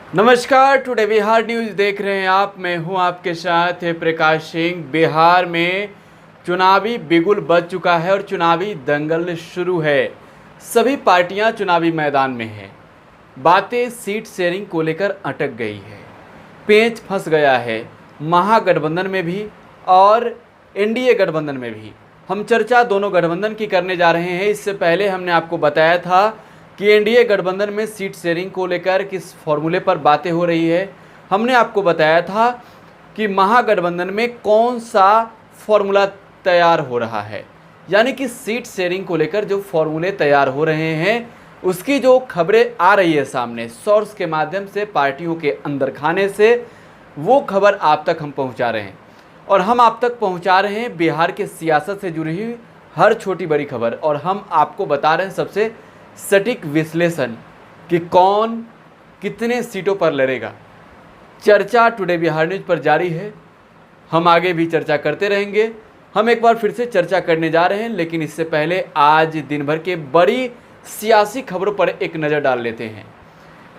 नमस्कार, today Bihar news देख रहे हैं आप। मैं हूं आपके साथ प्रकाश सिंह। बिहार में चुनावी बिगुल बज चुका है और चुनावी दंगल शुरू है। सभी पार्टियां चुनावी मैदान में हैं। बातें सीट शेयरिंग को लेकर अटक गई है, पेंच फंस गया है महागठबंधन में भी और एनडीए गठबंधन में भी। हम चर्चा दोनों गठबंधन की करने जा रहे हैं। इससे पहले हमने आपको बताया था कि एनडीए गठबंधन में सीट शेयरिंग को लेकर किस फॉर्मूले पर बातें हो रही है। हमने आपको बताया था कि महागठबंधन में कौन सा फॉर्मूला तैयार हो रहा है, यानी कि सीट शेयरिंग को लेकर जो फॉर्मूले तैयार हो रहे हैं उसकी जो खबरें आ रही है सामने सोर्स के माध्यम से, पार्टियों के अंदर खाने से, वो खबर आप तक हम पहुंचा रहे हैं। और हम आप तक पहुंचा रहे हैं बिहार के सियासत से जुड़ी हुई हर छोटी बड़ी खबर, और हम आपको बता रहे हैं सबसे सटीक विश्लेषण कि कौन कितने सीटों पर लड़ेगा। चर्चा टुडे बिहार न्यूज़ पर जारी है, हम आगे भी चर्चा करते रहेंगे। हम एक बार फिर से चर्चा करने जा रहे हैं, लेकिन इससे पहले आज दिन भर के बड़ी सियासी खबरों पर एक नज़र डाल लेते हैं।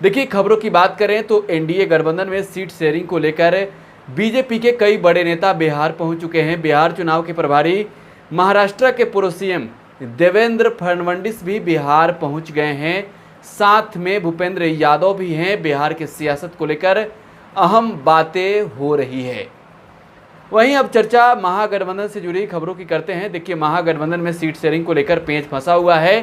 देखिए, खबरों की बात करें तो एनडीए गठबंधन में सीट शेयरिंग को लेकर बीजेपी के कई बड़े नेता बिहार पहुंच चुके हैं। बिहार चुनाव के प्रभारी महाराष्ट्र के पूर्व सीएम देवेंद्र फडणवीस भी बिहार पहुंच गए हैं। साथ में भूपेंद्र यादव भी हैं। बिहार के सियासत को लेकर अहम बातें हो रही है। वहीं अब चर्चा महागठबंधन से जुड़ी खबरों की करते हैं। देखिए, महागठबंधन में सीट शेयरिंग को लेकर पेंच फंसा हुआ है।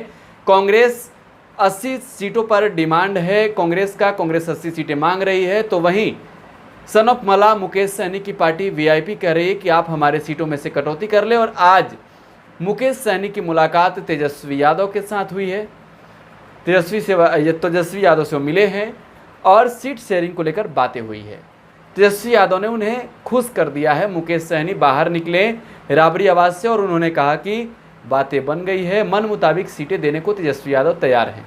कांग्रेस 80 सीटों पर डिमांड है कांग्रेस का, कांग्रेस 80 सीटें मांग रही है। तो वहीं सन ऑफ मला मुकेश सहनी की पार्टी वीआईपी कह रही है कि आप हमारे सीटों में से कटौती कर ले। और आज मुकेश सहनी की मुलाकात तेजस्वी यादव के साथ हुई है। तेजस्वी यादव से वो मिले हैं और सीट शेयरिंग को लेकर बातें हुई है। तेजस्वी यादव ने उन्हें खुश कर दिया है। मुकेश सहनी बाहर निकले राबड़ी आवास से और उन्होंने कहा कि बातें बन गई है, मन मुताबिक सीटें देने को तेजस्वी यादव तैयार हैं।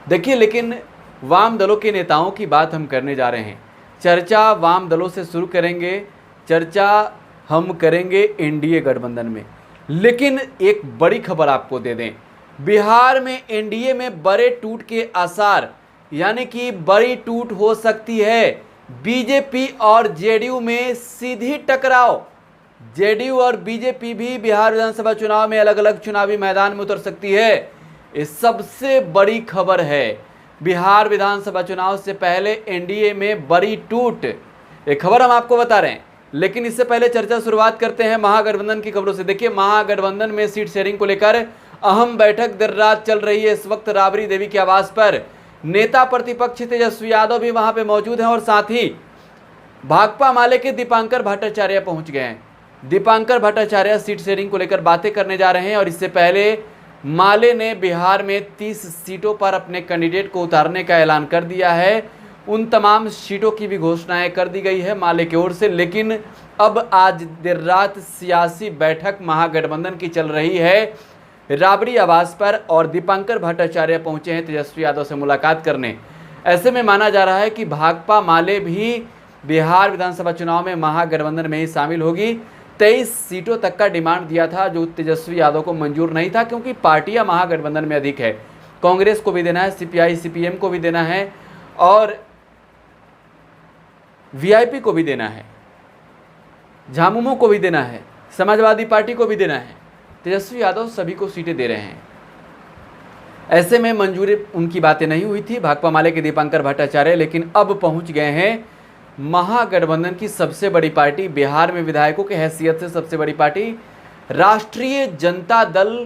देखिए, लेकिन वाम दलों के नेताओं की बात हम करने जा रहे हैं। चर्चा वाम दलों से शुरू करेंगे, चर्चा हम करेंगे एनडीए गठबंधन में। लेकिन एक बड़ी खबर आपको दे दें, बिहार में एनडीए में बड़े टूट के आसार, यानी कि बड़ी टूट हो सकती है। बीजेपी और जेडीयू में सीधी टकराव। जेडीयू और बीजेपी भी बिहार विधानसभा चुनाव में अलग अलग चुनावी मैदान में उतर सकती है। ये सबसे बड़ी खबर है। बिहार विधानसभा चुनाव से पहले एनडीए में बड़ी टूट, एक खबर हम आपको बता रहे हैं। लेकिन इससे पहले चर्चा शुरुआत करते हैं महागठबंधन की खबरों से। देखिए, महागठबंधन में सीट शेयरिंग को लेकर अहम बैठक देर रात चल रही है। इस वक्त राबड़ी देवी के आवास पर नेता प्रतिपक्ष तेजस्वी यादव भी वहां पे मौजूद हैं और साथ ही भाकपा माले के दीपांकर भट्टाचार्य पहुंच गए हैं। दीपांकर भट्टाचार्य सीट शेयरिंग को लेकर बातें करने जा रहे हैं। और इससे पहले माले ने बिहार में 30 सीटों पर अपने कैंडिडेट को उतारने का ऐलान कर दिया है। उन तमाम सीटों की भी घोषणाएं कर दी गई है माले की ओर से। लेकिन अब आज देर रात सियासी बैठक महागठबंधन की चल रही है राबड़ी आवास पर और दीपांकर भट्टाचार्य पहुंचे हैं तेजस्वी यादव से मुलाकात करने। ऐसे में माना जा रहा है कि भाकपा माले भी बिहार विधानसभा चुनाव में महागठबंधन में ही शामिल होगी। 23 सीटों तक का डिमांड दिया था, जो तेजस्वी यादव को मंजूर नहीं था, क्योंकि पार्टियां महागठबंधन में अधिक है। कांग्रेस को भी देना है, सीपीआई सीपीएम को भी देना है और वीआईपी को भी देना है, झामुमो को भी देना है, समाजवादी पार्टी को भी देना है। तेजस्वी यादव सभी को सीटें दे रहे हैं। ऐसे में मंजूरी उनकी बातें नहीं हुई थी भाकपा माले के दीपांकर भट्टाचार्य, लेकिन अब पहुंच गए हैं महागठबंधन की सबसे बड़ी पार्टी, बिहार में विधायकों के हैसियत से सबसे बड़ी पार्टी राष्ट्रीय जनता दल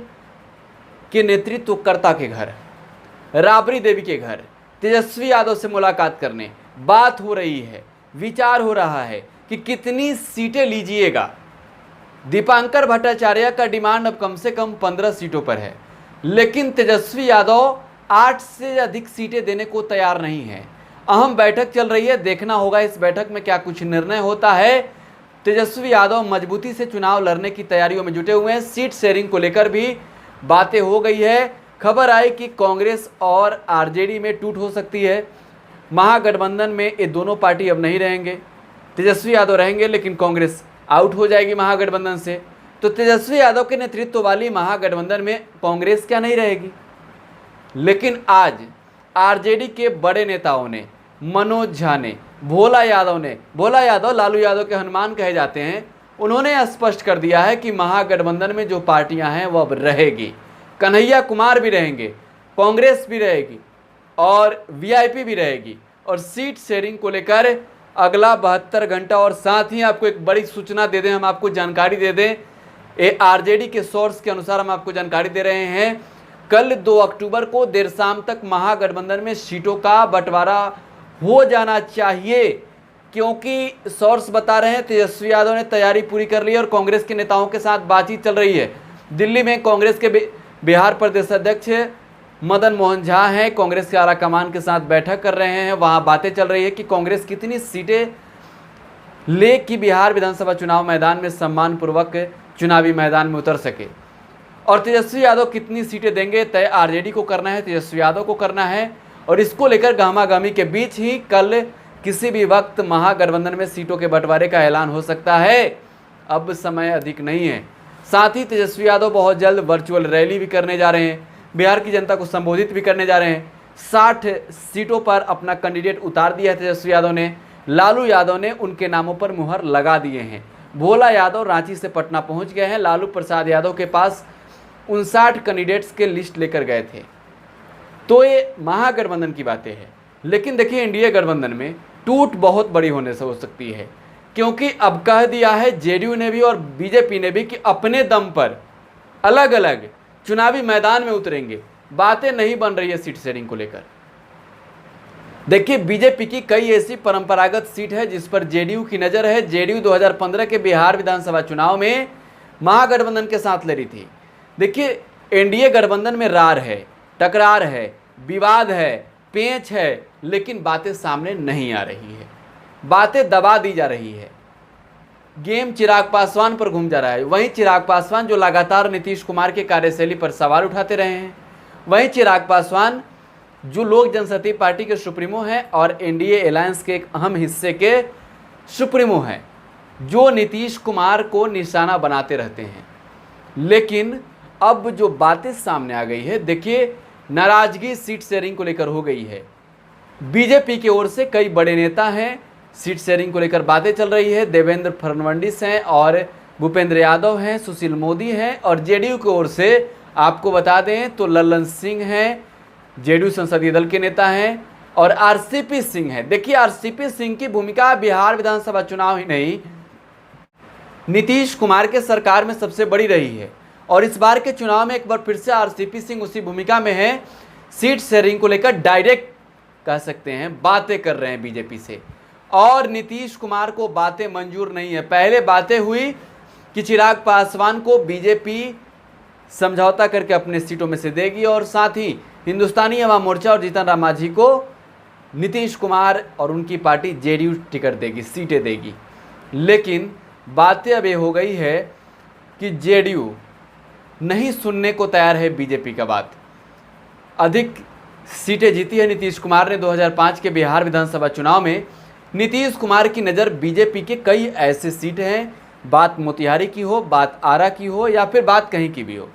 के नेतृत्वकर्ता के घर, राबड़ी देवी के घर तेजस्वी यादव से मुलाकात करने बात हो रही है। विचार हो रहा है कि कितनी सीटें लीजिएगा। दीपांकर भट्टाचार्य का डिमांड अब कम से कम 15 सीटों पर है, लेकिन तेजस्वी यादव 8 से अधिक सीटें देने को तैयार नहीं है। अहम बैठक चल रही है, देखना होगा इस बैठक में क्या कुछ निर्णय होता है। तेजस्वी यादव मजबूती से चुनाव लड़ने की तैयारियों में जुटे हुए हैं। सीट शेयरिंग को लेकर भी बातें हो गई है। खबर आई कि कांग्रेस और आरजेडी में टूट हो सकती है। महागठबंधन में ये दोनों पार्टी अब नहीं रहेंगे। तेजस्वी यादव रहेंगे, लेकिन कांग्रेस आउट हो जाएगी महागठबंधन से। तो तेजस्वी यादव के नेतृत्व वाली महागठबंधन में कांग्रेस क्या नहीं रहेगी। लेकिन आज आरजेडी के बड़े नेताओं ने मनोज झा ने, भोला यादव लालू यादव के हनुमान कहे जाते हैं, उन्होंने स्पष्ट कर दिया है कि महागठबंधन में जो पार्टियां हैं वो अब रहेगी। कन्हैया कुमार भी रहेंगे, कांग्रेस भी रहेगी और वीआईपी भी रहेगी। और सीट शेयरिंग को लेकर अगला 72 घंटा, और साथ ही आपको एक बड़ी सूचना दे दें, हम आपको जानकारी दे दें, आरजेडी के सोर्स के अनुसार हम आपको जानकारी दे रहे हैं, कल 2 अक्टूबर को देर शाम तक महागठबंधन में सीटों का बंटवारा हो जाना चाहिए, क्योंकि सोर्स बता रहे हैं तेजस्वी यादव ने तैयारी पूरी कर ली है और कांग्रेस के नेताओं के साथ बातचीत चल रही है। दिल्ली में कांग्रेस के बिहार प्रदेश अध्यक्ष मदन मोहन झा हैं, कांग्रेस के आला कमान के साथ बैठक कर रहे हैं। वहां बातें चल रही है कि कांग्रेस कितनी सीटें ले कि बिहार विधानसभा चुनाव मैदान में सम्मानपूर्वक चुनावी मैदान में उतर सके, और तेजस्वी यादव कितनी सीटें देंगे तय आरजेडी को करना है, तेजस्वी यादव को करना है। और इसको लेकर गहमागहमी के बीच ही कल किसी भी वक्त महागठबंधन में सीटों के बंटवारे का ऐलान हो सकता है, अब समय अधिक नहीं है। साथ ही तेजस्वी यादव बहुत जल्द वर्चुअल रैली भी करने जा रहे हैं, बिहार की जनता को संबोधित भी करने जा रहे हैं। 60 सीटों पर अपना कैंडिडेट उतार दिया है तेजस्वी यादव ने, लालू यादव ने उनके नामों पर मुहर लगा दिए हैं। भोला यादव रांची से पटना पहुंच गए हैं, लालू प्रसाद यादव के पास 59 कैंडिडेट्स के लिस्ट लेकर गए थे। तो ये महागठबंधन की बातें हैं, लेकिन देखिए एनडीए गठबंधन में टूट बहुत बड़ी होने से हो सकती है, क्योंकि अब कह दिया है जेडीयू ने भी और बीजेपी ने भी कि अपने दम पर अलग अलग चुनावी मैदान में उतरेंगे। बातें नहीं बन रही है सीट शेयरिंग को लेकर। देखिए बीजेपी की कई ऐसी परंपरागत सीट है जिस पर जेडीयू की नज़र है। जेडीयू 2015 के बिहार विधानसभा चुनाव में महागठबंधन के साथ लड़ी थी। देखिए एनडीए गठबंधन में रार है, टकरार है, विवाद है, पेंच है, लेकिन बातें सामने नहीं आ रही है, बातें दबा दी जा रही है। गेम चिराग पासवान पर घूम जा रहा है। वहीं चिराग पासवान जो लगातार नीतीश कुमार के कार्यशैली पर सवाल उठाते रहे हैं, वहीं चिराग पासवान जो लोक जनशक्ति पार्टी के सुप्रीमो हैं और एनडीए अलायंस के एक अहम हिस्से के सुप्रीमो हैं, जो नीतीश कुमार को निशाना बनाते रहते हैं। लेकिन अब जो बातें सामने आ गई है, देखिए नाराजगी सीट शेयरिंग को लेकर हो गई है। बीजेपी की ओर से कई बड़े नेता हैं, सीट शेयरिंग को लेकर बातें चल रही है। देवेंद्र फडणवीस हैं और भूपेंद्र यादव हैं, सुशील मोदी हैं, और जेडीयू की ओर से आपको बता दें तो लल्लन सिंह हैं, जेडीयू संसदीय दल के नेता हैं, और आरसीपी सिंह हैं। देखिए आरसीपी सिंह की भूमिका बिहार विधानसभा चुनाव ही नहीं, नीतीश कुमार के सरकार में सबसे बड़ी रही है, और इस बार के चुनाव में एक बार फिर से आरसीपी सिंह उसी भूमिका में है। सीट शेयरिंग को लेकर डायरेक्ट कह सकते हैं बातें कर रहे हैं बीजेपी से, और नीतीश कुमार को बातें मंजूर नहीं है। पहले बातें हुई कि चिराग पासवान को बीजेपी समझौता करके अपने सीटों में से देगी, और साथ ही हिंदुस्तानी अवाम मोर्चा और जीतन राम मांझी को नीतीश कुमार और उनकी पार्टी जेडीयू टिकट देगी, सीटें देगी। लेकिन बातें अब ये हो गई है कि जेडीयू नहीं सुनने को तैयार है बीजेपी का बात। अधिक सीटें जीती है नीतीश कुमार ने 2005 के बिहार विधानसभा चुनाव में। नीतीश कुमार की नज़र बीजेपी के कई ऐसे सीट हैं, बात मोतिहारी की हो, बात आरा की हो, या फिर बात कहीं की भी हो,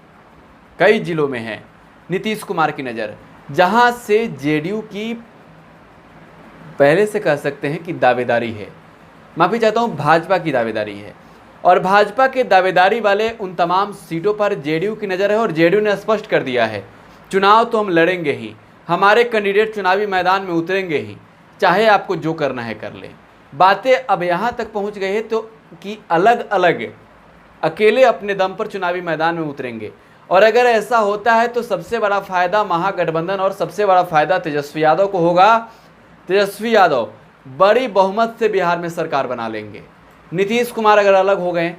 कई जिलों में है नीतीश कुमार की नज़र, जहां से जेडीयू की पहले से कह सकते हैं कि दावेदारी है। माफ़ी चाहता हूं, भाजपा की दावेदारी है, और भाजपा के दावेदारी वाले उन तमाम सीटों पर जेडीयू की नज़र है। और जेडीयू ने स्पष्ट कर दिया है चुनाव तो हम लड़ेंगे ही, हमारे कैंडिडेट चुनावी मैदान में उतरेंगे ही, चाहे आपको जो करना है कर ले। बातें अब यहाँ तक पहुँच गई है तो कि अलग अलग अकेले अपने दम पर चुनावी मैदान में उतरेंगे, और अगर ऐसा होता है तो सबसे बड़ा फ़ायदा महागठबंधन और सबसे बड़ा फ़ायदा तेजस्वी यादव को होगा। तेजस्वी यादव बड़ी बहुमत से बिहार में सरकार बना लेंगे। नीतीश कुमार अगर अलग हो गए,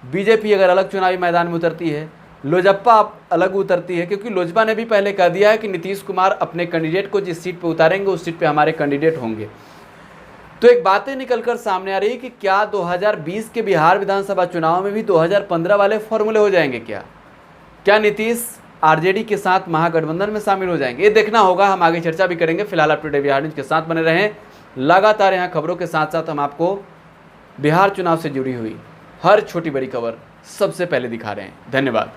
बीजेपी अगर अलग चुनावी मैदान में उतरती है, लोजपा अलग उतरती है, क्योंकि लोजपा ने भी पहले कह दिया है कि नीतीश कुमार अपने कैंडिडेट को जिस सीट पे उतारेंगे उस सीट पे हमारे कैंडिडेट होंगे। तो एक बातें निकलकर सामने आ रही है कि क्या 2020 के बिहार विधानसभा चुनाव में भी 2015 वाले फॉर्मूले हो जाएंगे? क्या नीतीश आरजेडी के साथ महागठबंधन में शामिल हो जाएंगे? ये देखना होगा, हम आगे चर्चा भी करेंगे। फिलहाल आप टुडे बिहार न्यूज़ के साथ बने रहें। लगातार यहाँ खबरों के साथ साथ हम आपको बिहार चुनाव से जुड़ी हुई हर छोटी बड़ी खबर सबसे पहले दिखा रहे हैं। धन्यवाद।